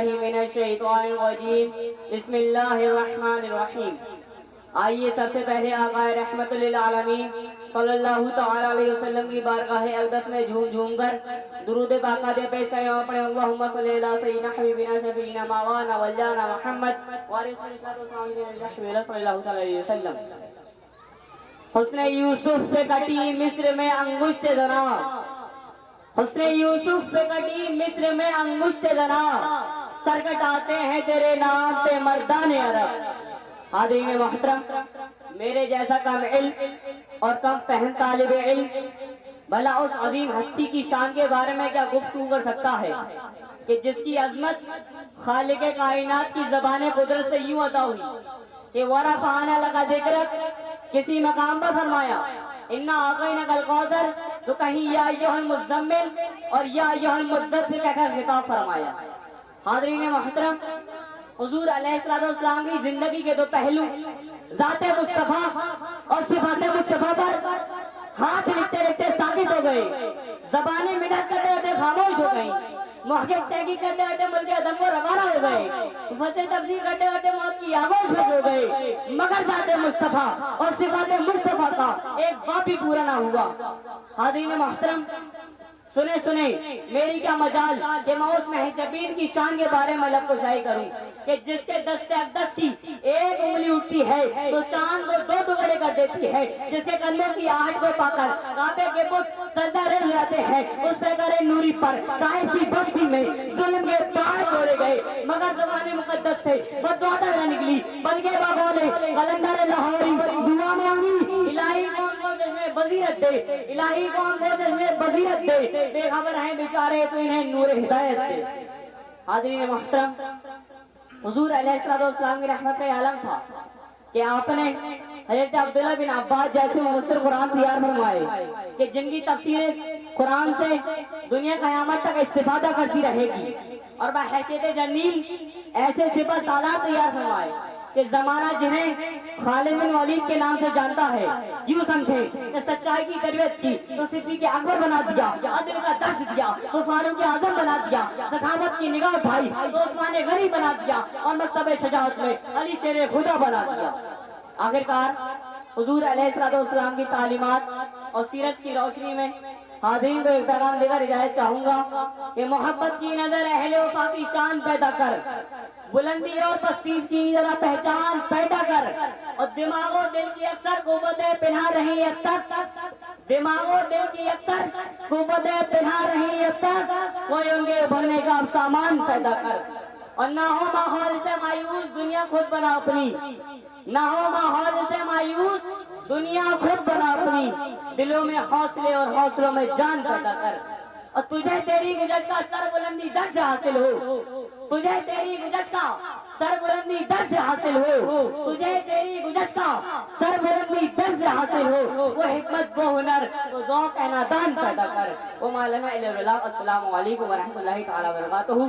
باللہ من الشیطان الرجیم بسم اللہ الرحمن الرحیم۔ آئیے سب سے پہلے آقا رحمت للعالمین صلی اللہ تعالی علیہ وسلم کی بارگاہ اقدس میں جھوم جھوم کر درود باقاعدہ پیش کریں اور پڑھیں اللہم صلی اللہ سیدنا حبیبنا شفیعنا مولانا وجانا محمد صلی اللہ تعالی علیہ وسلم۔ حسن یوسف پہ کٹی مصر میں انگشت زنا، حسن یوسف پہ کٹی مصر میں انگشت زنا، سر کٹاتے ہیں تیرے نام پہ مردان عرب۔ حاضرین محترم، میرے جیسا کم علم اور کم فہم طالب علم بھلا اس عظیم ہستی کی شان کے بارے میں کیا گفتگو کر سکتا ہے کہ جس کی عظمت خالق کائنات کی زبان قدرت سے یوں عطا ہوئی کہ ورفعنا لک ذکرک، کسی مقام پر فرمایا انا اعطیناک الکوثر، تو کہیں یا ایھا المزمل اور یا ایھا المدثر کہہ کر خطاب فرمایا۔ حاضرین محترم، حضور علیہ السلام کی زندگی کے دو پہلو ذات مصطفیٰ اور صفات مصطفیٰ پر ہاتھ لکھتے لکھتے ساکت ہو گئے، زبانیں مدد کرتے کرتے خاموش ہو گئیں، محقق تحقیق کرتے کرتے ملک عدم کو روانہ ہو گئے، مفسر تفسیر کرتے کرتے موت کی آغوش میں ہو گئے، مگر ذات مصطفیٰ اور صفات مصطفیٰ کا ایک باب بھی پورا نہ ہوا۔ حاضرین محترم، سنیں میری کیا مجال کہ میں اس محجبین کی شان کے بارے میں لب کشائی کروں کہ جس کے دست اقدس کی ایک انگلی اٹھتی ہے تو چاند کو دو ٹکڑے کر دیتی ہے، جس کے قدموں کی آہٹ کو پا کر کعبے کے بت سجدہ رہ جاتے ہیں، اس پہ کرے نوری پر طائف کی بستی میں ظلم کے پہاڑ توڑے گئے، مگر زبان مقدس سے بددعا نہ نکلی بلکہ بابولے قلندر لاہوری دعا مانگی الہی کون کو چشمے بصیرت دے، الہی کون کو چشمے بصیرت دے، بے خبر ہیں بیچارے تو انہیں نور ہدایت دے۔ حاضرین محترم، حضور علیہ السلام کی رحمت کا عالم تھا کہ آپ نے حضرت عبداللہ بن عباس جیسے مفسر قرآن تیار فرمائے کہ جن کی تفسیر قرآن سے دنیا قیامت تک استفادہ کرتی رہے گی، اور بحیثیت جلیل ایسے سپہ سالار تیار فرمائے کہ زمانہ جنہیں خالد بن ولید کے نام سے جانتا ہے یوں سمجھے کہ سچائی کی تربیت کی تو صدیق اکبر بنا دیا، عدل کا درس دیا تو فاروق اعظم بنا دیا، سخاوت کی نگاہ اٹھائی تو عثمان غنی بنا دیا، اور مکتب شجاعت میں علی شیر خدا بنا دیا۔ آخرکار حضور علیہ السلام کی تعلیمات اور سیرت کی روشنی میں حاضرین کو ایک پیغام دے کر اجازت چاہوں گا کہ محبت کی نظر اہل وفا کی شان پیدا کر، بلندی اور پستی کی ذرا پہچان پیدا کر، اور دماغ و دل کی اکثر قوتیں پنہا رہی اب تک، دماغ و دل کی اکثر قوتیں پنہا رہی اب تک، کوئی ان کے بھرنے کا اب سامان پیدا کر، اور نہ ہو ماحول سے مایوس دنیا خود بنا اپنی، نہ ہو ماحول سے مایوس دنیا خود بنا اپنی، دلوں میں حوصلے اور حوصلوں میں جان پیدا کر، اور تجھے تیری گزشت کا سر بلندی درج حاصل ہو، تجھے تیری گزشت کا سر بلندی درج حاصل ہو، تجھے تیری گزشت کا سر بلندی درج حاصل ہو، وہ حکمت وہ ہنر وہ ذوق نادان پیدا کر۔ وما لنا الا البلاغ۔ السلام علیکم ورحمۃ اللہ تعالی وبرکاتہ۔